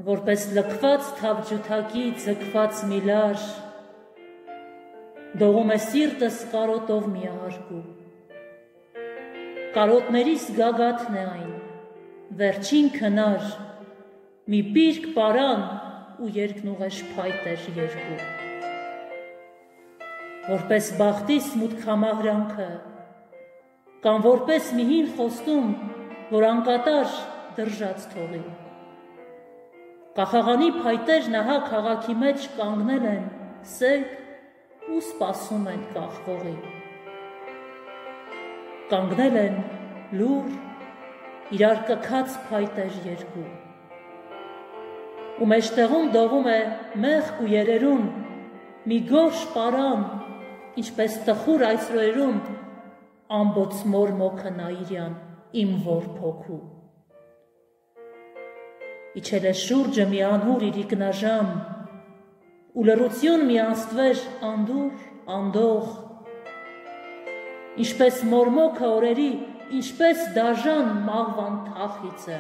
որպես լքված թավջութակի ձգված մի լար, դողում է սիրտս կարոտով միահարկու։ Կարոտներիս գագաթն է այն, վերջին քնար, մի պիրկ պարան ու երկնուղեշ փայտեր երկու։ Որպես բախտիս մուտքամահրանքը, կամ որպես մի հին խոստում, որ անկատար դրժած թողի։ Կախաղանի փայտեր նահա քաղաքի մեջ կանգնել են սեկ ու սպասում են կախվողի։ Կանգնել են լուր, իրար կքած փայտեր երկու։ Ու մեջտեղում դողում է մեղք ու երերուն, մի գորշ պարան, ինչպես տխուր այսրոերում, ամբոց մոր մոքը նայիրյան, իմ որփոքու։ Իջել է շուրջը մի անհուր իրիկնաժամ, ու լռություն մի անստվեր անդուր, անդող, ինչպես մորմոքը օրերի, ինչպես դաժան մաղվան թախիցը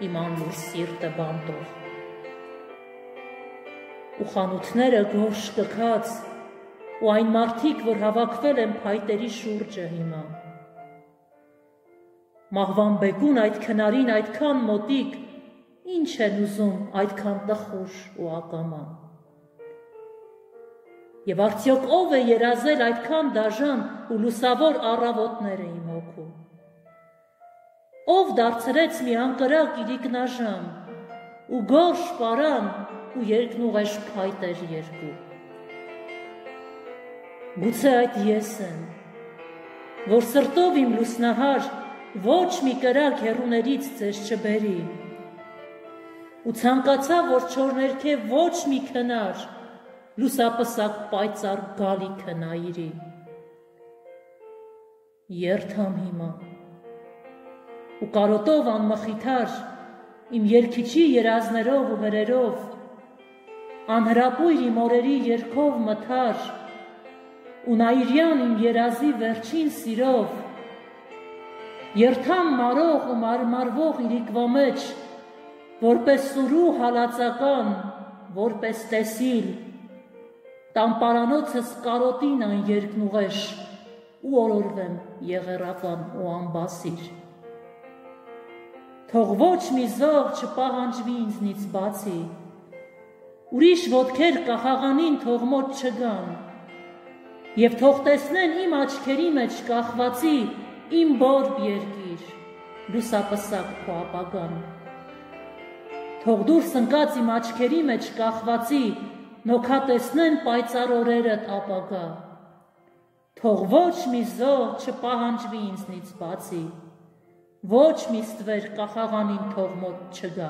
իմ անլուր սիրտը բանտող։ Ու խանութները գորշ կքած, ու այն մարդիկ, որ հավաքվել են փայտերի շուրջը հիմա։ Մաղվան բեկուն այդ քնարին այդքան մոտիկ, ինչ են ուզում այդքան տխուր ու ակամա։ Եվ արդյոք ով է երազել այդքան դաժան ու լուսավոր առավոտները իմ հոգու։ Ով դարձրեց մի անկրակ իրիկնաժամ ու գորշ պարան ու երկնուղեշ փայտեր երկու։ Գուցե այդ ես եմ, որ սրտով իմ լուսնահար ոչ մի կրակ հեռուներից ձեզ չբերի, ու ցանկացա, որ չորներքև ոչ մի քնար լուսապսակ պայծառ գալիքը նայիրի։ Երթամ հիմա, ու կարոտով անմխիթար, իմ երգիչի երազներով ու հրերով, անհրապույր իմ օրերի երգով մթար, ու նայիրյան իմ երազի վերջին սիրով, երթամ մարող ու մարմարվող իրիկվա մեջ, որպես սուրու հալածական, որպես տեսիլ, տամպարանոցս կարոտին այն երկնուղեշ ու օրորվեմ եղեռական ու անբասիր։ Թող ոչ մի զող չպահանջվի ինձնից բացի, ուրիշ ոտքեր կախաղանին թող մոտ չգան, և թող տեսնեն իմ աչքերի մեջ կախվածի իմ բորբ երկիր, լուսապսակ քո ապագան։ Թող դուրս ընկած իմ աչքերի մեջ կախվածի, նոքատեսնեն պայծառ օրերդ ապագա։ Թող ոչ մի զոհ չպահանջվի ինձնից բացի, ոչ մի ստվեր կախաղանին թող մոտ չգա։